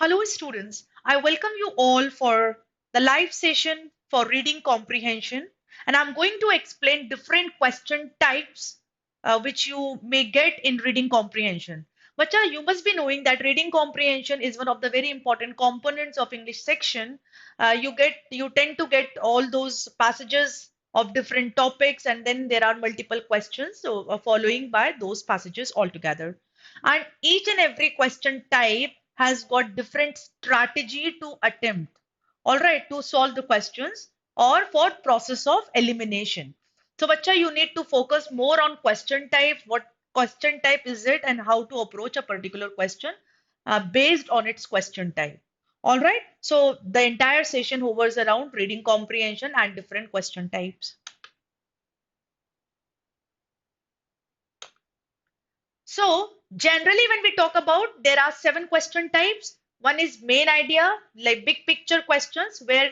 Hello, students. I welcome you all for the live session for reading comprehension, and I'm going to explain different question types which you may get in reading comprehension. Bacha, you must be knowing that reading comprehension is one of the very important components of English section. You tend to get all those passages of different topics, and then there are multiple questions, so following by those passages altogether. And each and every question type has got different strategy to attempt, all right, to solve the questions or for process of elimination. So bacha, you need to focus more on question type, what question type is it and how to approach a particular question based on its question type. All right, so the entire session hovers around reading comprehension and different question types. So generally when we talk about, there are seven question types. One is main idea, like big picture questions where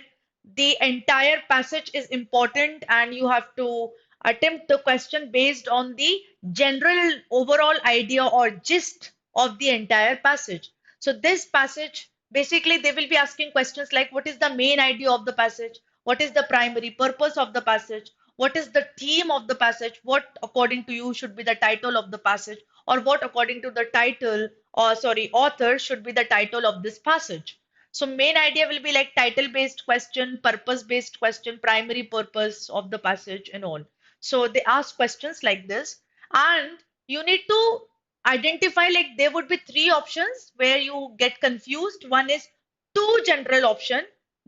the entire passage is important and you have to attempt the question based on the general overall idea or gist of the entire passage. So this passage, basically they will be asking questions like what is the main idea of the passage? What is the primary purpose of the passage? What is the theme of the passage? What according to you should be the title of the passage? Or what according to the title or sorry author should be the title of this passage. So main idea will be like title based question, purpose based question, primary purpose of the passage and all. So they ask questions like this, and you need to identify, like there would be three options where you get confused. One is too general option,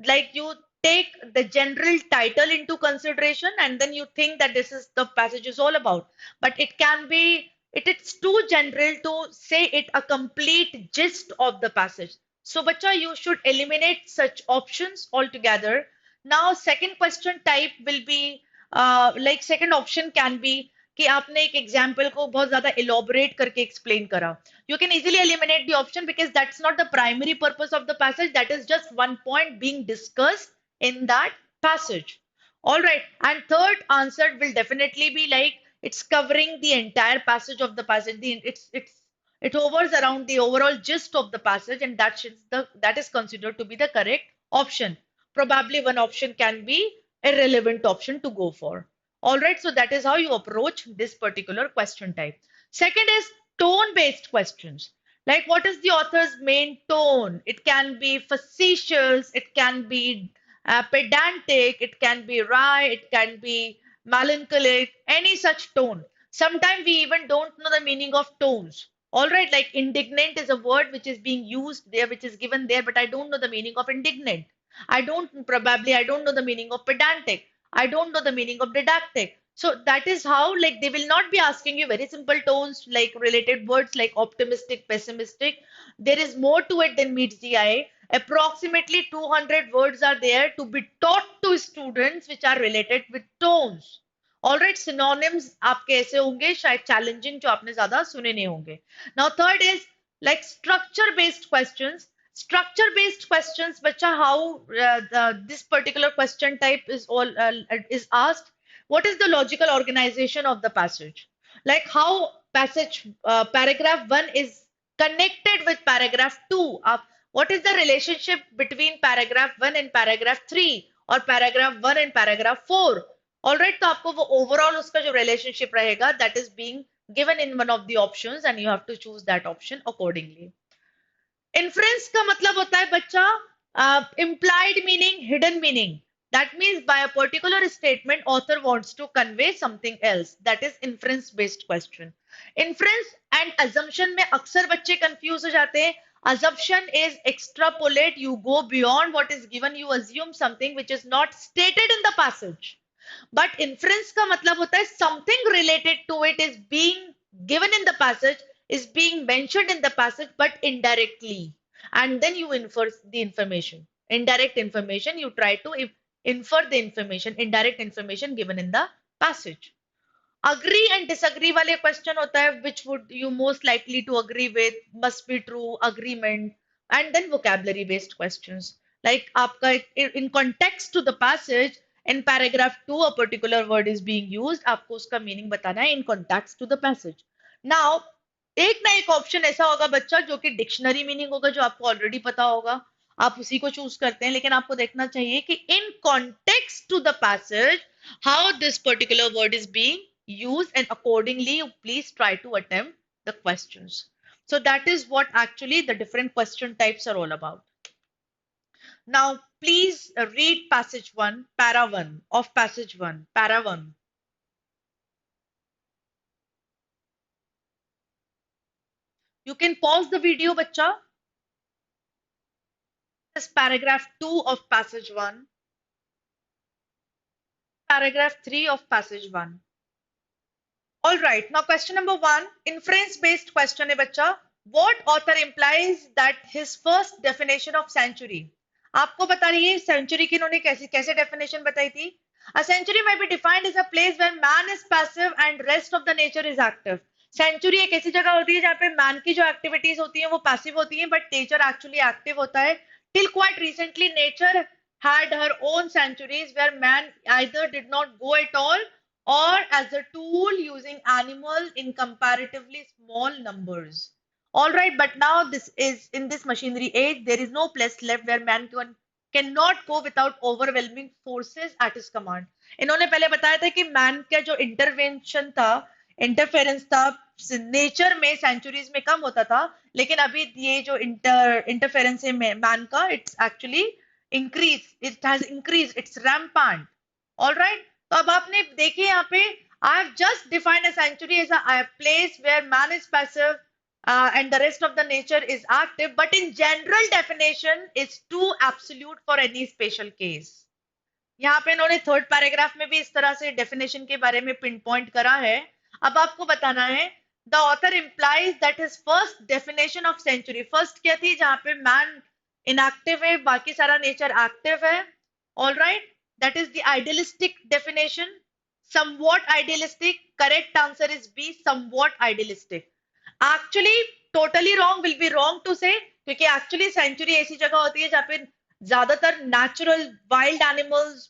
like you take the general title into consideration and then you think that this is the passage is all about, but it can be it is too general to say it a complete gist of the passage. So bacha, you should eliminate such options altogether. Now second question type will be like second option can be कि आपने एक example को बहुत ज्यादा elaborate करके explain करा. You can easily eliminate the option because that's not the primary purpose of the passage. That is just one point being discussed in that passage. All right. And third answer will definitely be like it's covering the entire passage of the passage. It hovers around the overall gist of the passage, and that is considered to be the correct option. Probably one option can be a relevant option to go for. All right, so that is how you approach this particular question type. Second is tone based questions. Like, what is the author's main tone? It can be facetious, it can be pedantic, it can be wry, it can be melancholic, any such tone. Sometimes we even don't know the meaning of tones. All right, like indignant is a word which is being used there, which is given there, but I don't know the meaning of indignant. I don't know the meaning of pedantic. I don't know the meaning of didactic. So that is how, like, they will not be asking you very simple tones, like related words like optimistic, pessimistic. There is more to it than meets the eye. Approximately 200 words are there to be taught to students which are related with tones. All right, synonyms आपके ऐसे होंगे शायद challenging जो आपने ज्यादा सुने नहीं होंगे. Now third is like structure based questions. Structure based questions, bacha, how this particular question type is asked. What is the logical organization of the passage? Like how passage paragraph 1 is connected with paragraph 2. What is the relationship between paragraph 1 and paragraph 3 or paragraph 1 and paragraph 4? All right, तो आपको वो overall उसका जो relationship रहेगा, that is being given in one of the options and you have to choose that option accordingly. Inference का मतलब होता है बच्चा implied meaning, hidden meaning. That means by a particular statement, author wants to convey something else. That is inference based question. Inference and assumption में अक्सर बच्चे confuse हो जाते हैं. Assumption is extrapolate, you go beyond what is given, you assume something which is not stated in the passage. But inference का मतलब होता है something related to it is being given in the passage, is being mentioned in the passage, but indirectly. And then you infer the information. Indirect information, you try to infer the information, indirect information given in the passage. Agree and disagree वाले question होता है, which would you most likely to agree with, must be true, agreement, and then vocabulary based questions. Like आपका in context to the passage, in paragraph 2 a particular word is being used, आपको उसका meaning बताना है in context to the passage. Now एक ना एक option ऐसा होगा बच्चा जो कि डिक्शनरी मीनिंग होगा, जो आपको ऑलरेडी पता होगा, आप उसी को चूज करते हैं, लेकिन आपको देखना चाहिए कि in context to the passage how this particular word is being used, and accordingly you please try to attempt the questions. So that is what actually the different question types are all about. Now please read passage 1, para 1 of passage 1, para 1. You can pause the video, bacha. This paragraph 2 of passage 1, paragraph 3 of passage 1. All right, now question number 1, inference based question hai bacha. What author implies that his first definition of century? आपको बता रही है century की इन्होंने कैसे कैसे definition बताई थी. A century may be defined as a place where man is passive and rest of the nature is active. Century एक ऐसी जगह होती है जहाँ पे मैन की जो एक्टिविटीज होती हैं वो पैसिव होती हैं, बट नेचर एक्चुअली एक्टिव होता है. Till quite recently nature had her own centuries where man either did not go at all or as a tool using animal in comparatively small numbers. All right, but now this is in this machinery age, there is no place left where man cannot go without overwhelming forces at his command. इन्होंने पहले बताया था कि man का जो intervention था, interference था nature में, सेंचुरीज में कम होता था, लेकिन अभी ये जो इंटरफेरेंस है मैन का, it's actually increase, it has increase, it's rampant. All right, तो अब आपने देखिए यहाँ पे I have just defined a century as a place where man is passive and the rest of the nature is active, but in general definition is too absolute for any special case. यहाँ पे इन्होंने third paragraph में भी इस तरह से definition के बारे में पिन पॉइंट करा है. अब आपको बताना है the author implies that his first definition of century, first क्या थी जहां पे मैन इनएक्टिव है, बाकी सारा नेचर एक्टिव है. All right, that is the idealistic definition. somewhat idealistic, correct answer is B, somewhat idealistic. Actually totally wrong will be wrong to say, क्योंकि actually century ऐसी जगह होती है जहाँ पे ज्यादातर natural wild animals,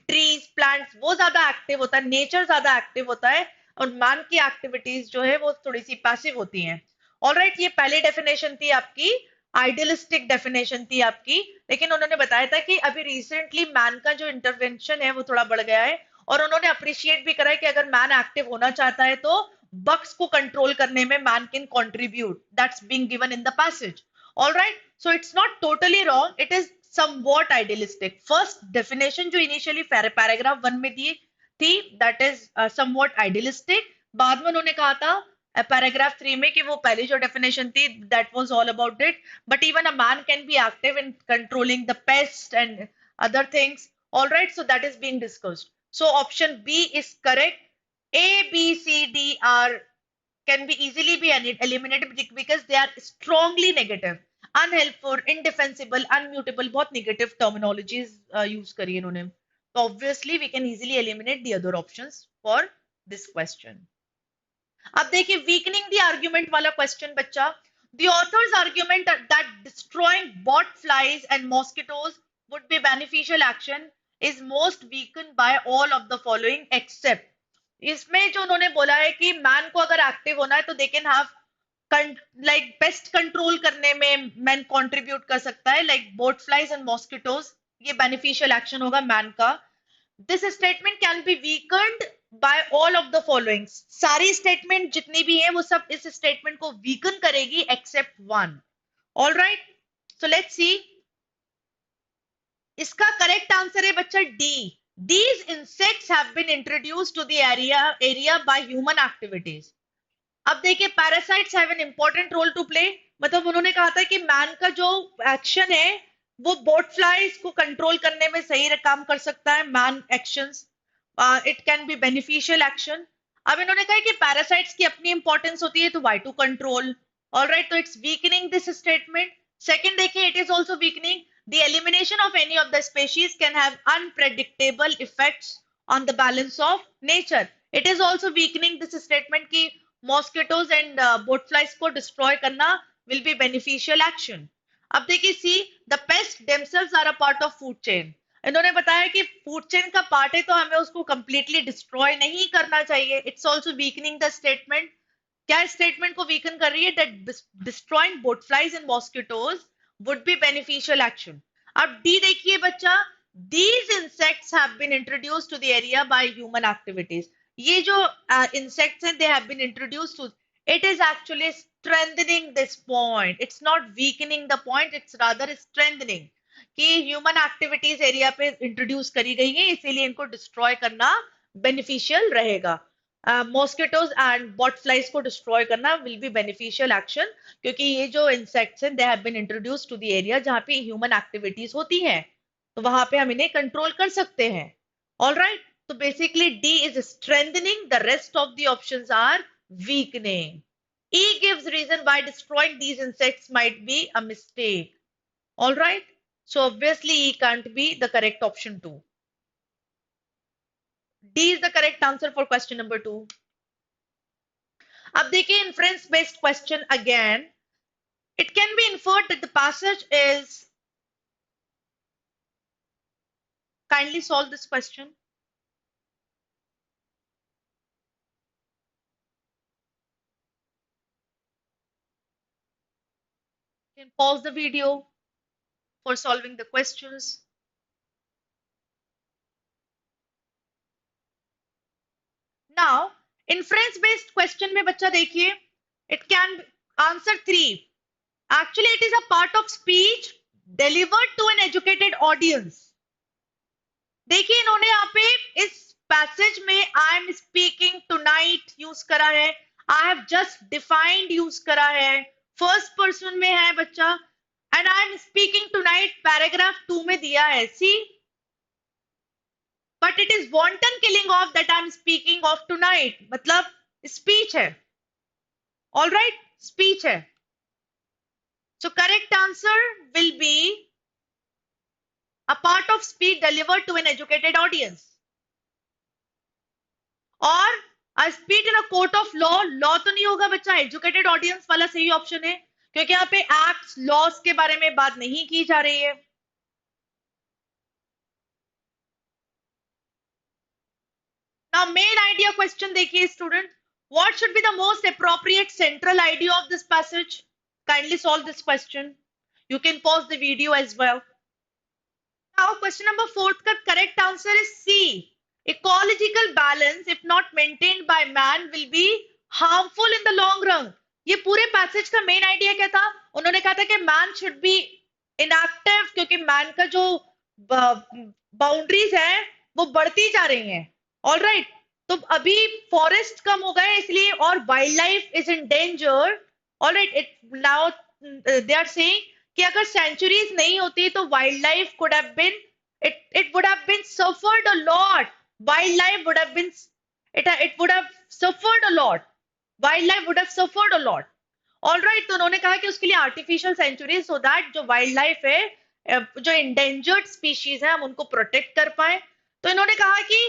trees, plants वो ज्यादा एक्टिव होता है, नेचर ज्यादा एक्टिव होता है, और मैन की एक्टिविटीज जो है वो थोड़ी सी पैसिव होती हैं. ऑलराइट, ये पहली डेफिनेशन थी आपकी, आइडियलिस्टिक डेफिनेशन थी आपकी, लेकिन उन्होंने बताया था कि अभी रिसेंटली मैन का जो इंटरवेंशन है वो थोड़ा बढ़ गया है, और उन्होंने अप्रिशिएट भी करा है कि अगर मैन एक्टिव होना चाहता है तो बग्स को कंट्रोल करने में man can contribute, that's being given in the passage. Alright, so it's not totally wrong, it is somewhat idealistic. First definition जो initially पैराग्राफ 1 में दी थी, that is somewhat idealistic. बाद में उन्होंने कहा था पैराग्राफ 3 में कि वो पहली जो डेफिनेशन थी that was all about it, but even a man can be active in controlling the pest and other things. All right, so that is being discussed. So option B is correct. A, B, C, D are can be easily be eliminated because they are strongly negative. Unhelpful, indefensible, unmutable, बहुत negative terminologies use करी है इन्होंने. So obviously we can easily eliminate the other options for this question. अब देखिए weakening the argument वाला question बच्चा. The author's argument that destroying bot flies and mosquitoes would be beneficial action is most weakened by all of the following except. इसमें जो उन्होंने बोला है कि मैन को अगर एक्टिव होना है तो they can have like pest control करने में मैन कंट्रीब्यूट कर सकता है, like bot flies and mosquitoes, ये बेनिफिशियल एक्शन होगा मैन का. This statement can be weakened by all of the following. सारी स्टेटमेंट जितनी भी है वो सब इस स्टेटमेंट को वीकन करेगी except one. All right, so let's see. इसका करेक्ट आंसर है बच्चा D. These insects have been introduced to the area by human activities. अब देखिए parasites have an important role to play. मतलब उन्होंने कहा था कि मैन का जो एक्शन है वो बोट फ्लाइज को कंट्रोल करने में सही काम कर सकता है. Man actions, it can be beneficial action. अब इन्होंने कहा कि पैरासाइट्स की अपनी इंपॉर्टेंस होती है तो वाई टू कंट्रोल. ऑलराइट, तो it's weakening this statement. Second देखिए, it is also weakening. The elimination of any of the species can have unpredictable effects on the balance of nature. It is also weakening this statement कि mosquitoes and boat flies को destroy करना will be beneficial action. अब देखिए सी, the pests themselves are a part of food chain. इन्होंने बताया कि food chain का part है तो हमें उसको completely destroy नहीं करना चाहिए. It's also weakening the statement. क्या स्टेटमेंट को वीकन कर रही है? That destroying boat flies and mosquitoes would be beneficial action. अब डी देखिए बच्चा, these insects have been introduced to the area by human activities. ये जो insects हैं, they have been introduced to, it is actually strengthening this point. It's not weakening the point, it's rather strengthening. कि human activities area पे introduce करी गई हैं, इसीलिए इनको destroy करना beneficial रहेगा. मॉस्किटोज एंड बॉट फ्लाइज को डिस्ट्रॉय करना विल बी बेनिफिशियल एक्शन, क्योंकि ये जो इंसेक्ट्स हैं they have been introduced to the area जहां पे ह्यूमन एक्टिविटीज होती हैं, तो वहां पे हम इन्हें कंट्रोल कर सकते हैं. ऑल राइट, तो basically D is strengthening, the rest of the options are weakening. E gives reason why destroying these insects might be a mistake. All right, so obviously E can't be the correct option too. D is the correct answer for question number 2. अब देखिए inference based question again. It can be inferred that the passage is, kindly solve this question. You can pause the video for solving the questions. Now, inference based question में बच्चा देखिए, it can answer 3. Actually, it is a part of speech delivered to an educated audience. देखिए इन्होंने यहाँ पे इस passage में I am speaking tonight use करा है, I have just defined use करा है, फर्स्ट पर्सन में है बच्चा, and I am speaking tonight paragraph 2 में दिया है. C, but it is wanton killing of that I am speaking of tonight, मतलब स्पीच है. ऑल राइट, स्पीच है. So correct answer will be a part of speech delivered to an educated audience. और a speech in a court of law, law तो नहीं होगा बच्चा, educated audience वाला सही ऑप्शन है, क्योंकि यहाँ पे acts, laws के बारे में बात नहीं की जा रही है. Now main idea question देखिए student, what should be the most appropriate central idea of this passage? Kindly solve this question. You can pause the video as well. Now question number 4 का correct answer is C. Ecological balance if not maintained by man will be harmful in the long run. ये पूरे passage का main idea क्या था? उन्होंने कहा था कि मैन शुड बी इनएक्टिव, क्योंकि मैन का जो बाउंड्रीज है वो बढ़ती जा रही हैं. ऑल राइट, तो अभी फॉरेस्ट कम हो गए इसलिए, और wildlife is in danger. All right, it now they are saying कि अगर सेंचुरीज नहीं होती तो wildlife could have been, it would have been suffered a lot. Wildlife would have been, it would have suffered a lot. Wildlife would have suffered a lot. All right, तो उन्होंने कहा कि उसके लिए artificial century, so that जो wild life है, जो endangered species है, हम उनको प्रोटेक्ट कर पाए. तो इन्होंने कहा कि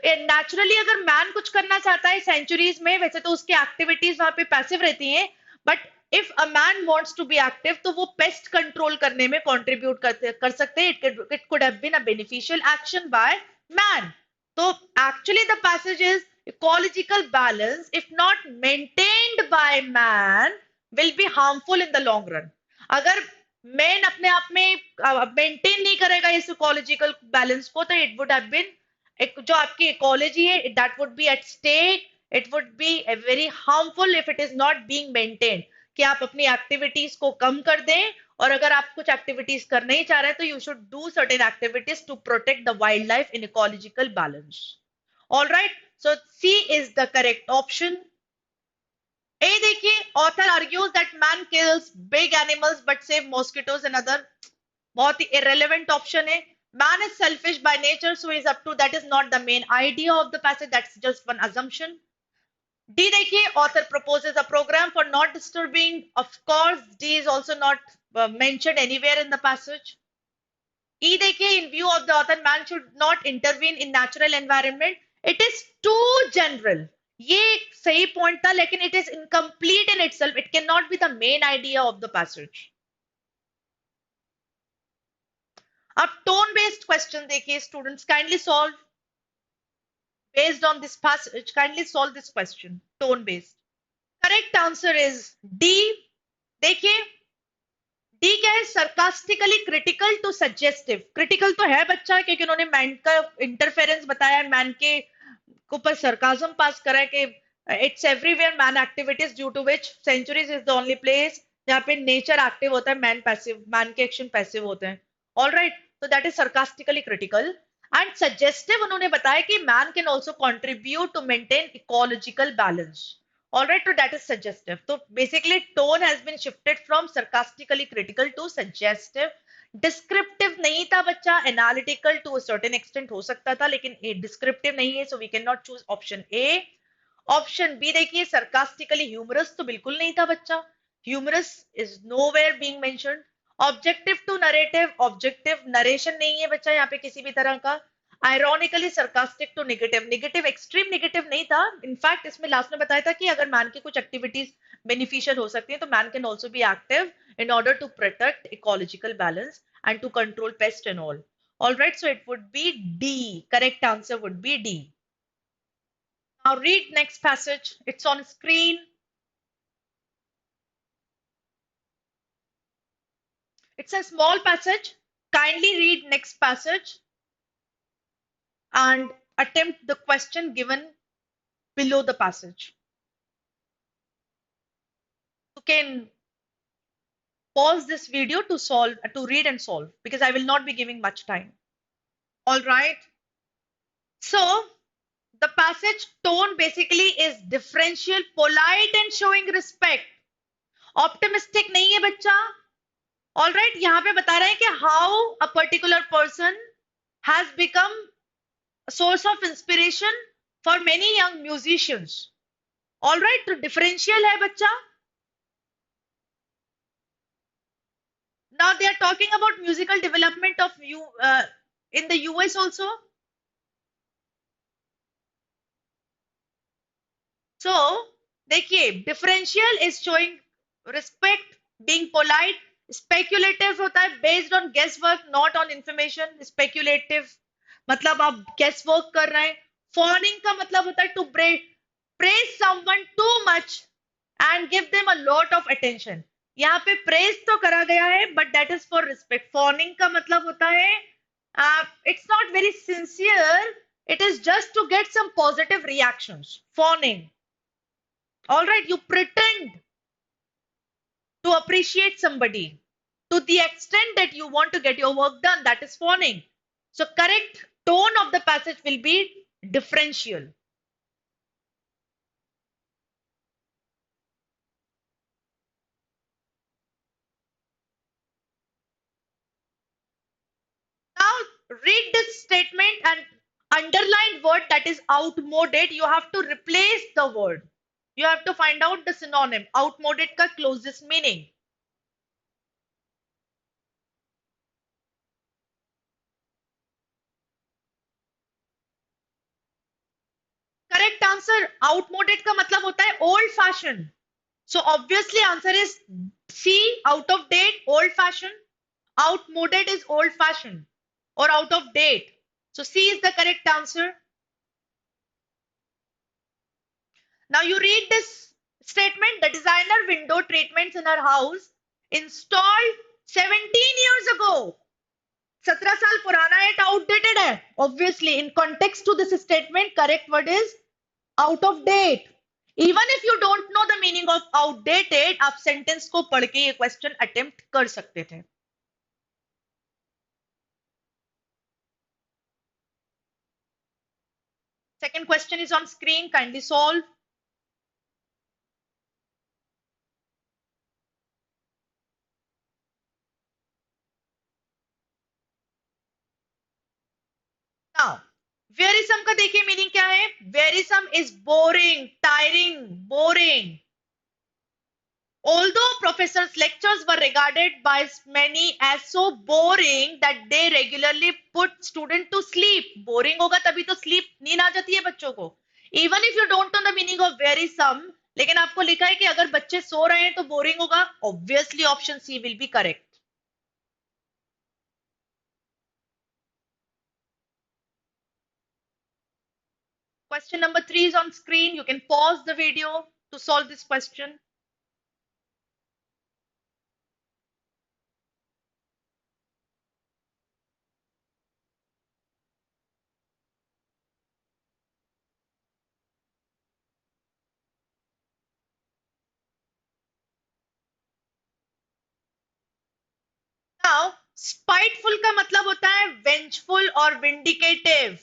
नेचुरली अगर मैन कुछ करना चाहता है सेंचुरीज में, वैसे तो उसकी एक्टिविटीज वहां पे पैसिव रहती हैं, but if a man wants to be active तो वो पेस्ट कंट्रोल करने में कंट्रीब्यूट कर सकते हैं. It could have been a beneficial action by man. तो actually the passage is ecological balance if not maintained by man will be harmful in the long run. अगर man अपने आप में मेंटेन नहीं करेगा इस इकोलॉजिकल बैलेंस को, तो इट वुड हैव बीन, जो आपकी इकोलॉजी है that would be at stake, it would be very harmful if it is not being maintained. कि आप अपनी एक्टिविटीज को कम कर दें, और अगर आप कुछ एक्टिविटीज करना ही चाह रहे हैं तो you should do certain activities to protect the wild life in ecological balance. All right, so C is the correct option. A देखिए, author argues that man kills big animals but save mosquitoes and other. बहुत ही irrelevant option है. Man is selfish by nature, so is up to, that is not the main idea of the passage, that's just one assumption. D देखिए, author proposes a program for not disturbing. Of course, D is also not mentioned anywhere in the passage. E देखिए, in view of the author, man should not intervene in natural environment. It is too general. ये एक सही point था, लेकिन it is incomplete in itself. It cannot be the main idea of the passage. अब tone based question देखिए students, kindly solve based on this passage. Kindly solve this question, tone based. Correct answer is D. देखिए D क्या है, sarcastically critical to suggestive. Critical तो है बच्चा क्योंकि उन्होंने मैन का इंटरफेरेंस बताया, मैन के ऊपर सरकाजम पास करा है कि it's everywhere man activities due to which centuries is the only place जहाँ पे नेचर एक्टिव होता है, मैन पैसिव, मैन के एक्शन पैसिव होते हैं. ऑल राइट, तो that is sarcastically critical. And suggestive उन्होंने बताया कि man can also contribute to maintain ecological balance. All right, so that is suggestive. So basically, tone has been shifted from sarcastically critical to suggestive. Descriptive नहीं था बच्चा, analytical to a certain extent हो सकता था, लेकिन descriptive नहीं है, so we cannot choose option A. Option B देखिए, sarcastically humorous तो बिल्कुल नहीं था बच्चा. Humorous is nowhere being mentioned. Objective to narrative, objective narration नहीं है बच्चा यहाँ पे किसी भी तरह का. Ironically sarcastic to negative, negative extreme negative नहीं था. इनफैक्ट इसमें लास्ट में बताया था कि अगर मैन की कुछ एक्टिविटीज बेनिफिशियल हो सकती है तो man can also be active in order to protect ecological balance and to control pest and all. All right, so it would be D. Correct answer would be D. Now read next passage, it's on screen. It's a small passage. Kindly read next passage and attempt the question given below the passage. You can pause this video to solve, to read and solve, because I will not be giving much time. All right. So the passage tone basically is differential, polite and showing respect. Optimistic नहीं है बच्चा. All right. यहाँ पे बता रहे हैं कि how a particular person has become a source of inspiration for many young musicians. All right. तो differential है बच्चा. Now they are talking about musical development of you in the US also. So देखिए, differential is showing respect, being polite. Speculative होता है based on guesswork, not on information. Speculative मतलब आप guesswork कर रहे हैं. Fawning का मतलब होता है to praise someone too much and give them a lot of attention. यहाँ पे praise तो करा गया है but that is for respect. Fawning का मतलब होता है it's not very sincere, it is just to get some positive reactions. Fawning. All right, you pretend to appreciate somebody to the extent that you want to get your work done. That is fawning. So correct tone of the passage will be differential. Now read this statement and underline word that is outmoded. You have to replace the word. You have to find out the synonym. Outmoded ka closest meaning. Correct answer, outmoded का मतलब होता है old fashioned. So obviously answer is C, out of date, old fashioned. Outmoded is old fashioned or out of date. So C is the correct answer. Now you read this statement. The designer window treatments in her house installed 17 years ago. 17 साल पुराना है, outdated है. Obviously in context to this statement, correct word is out of date. Even if you don't know the meaning of outdated, आप sentence को पढ़ के ये question attempt कर सकते थे. Second question is on screen. Kindly solve. Now, wearisome का देखिए मीनिंग क्या है. Wearisome is boring, tiring, boring. Although professors' lectures were regarded by many as so boring that they regularly put students to sleep. Boring होगा तभी तो sleep नींद आ जाती है बच्चों को. Even if you don't know the meaning of wearisome, लेकिन आपको लिखा है कि अगर बच्चे सो रहे हैं तो boring होगा. Obviously option C will be correct. Question number 3 is on screen. You can pause the video. to solve this question? Now, spiteful का मतलब होता है vengeful और vindicative.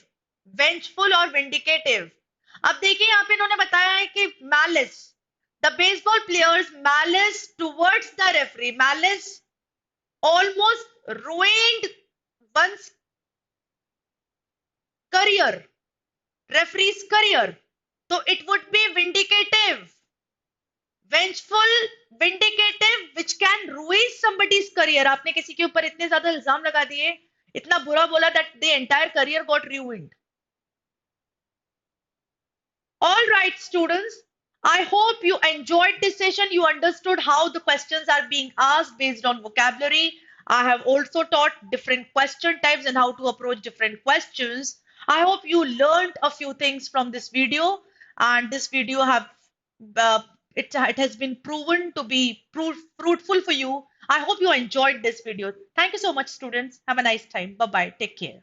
Vengeful और vindicative. अब देखिए यहाँ पे इन्होंने बताया है कि malice. The baseball players malice towards the referee. Malice almost ruined one's career. Referee's career. So it would be vindicative. Vengeful, vindicative, which can ruin somebody's career. आपने किसी के ऊपर इतने ज्यादा इल्जाम लगा दिए, इतना बुरा बोला that the entire career got ruined. All right, students. I hope you enjoyed this session. You understood how the questions are being asked based on vocabulary. I have also taught different question types and how to approach different questions. I hope you learned a few things from this video, and this video have uh, it has been proven to be fruitful for you. I hope you enjoyed this video. Thank you so much, students. Have a nice time. Bye bye. Take care.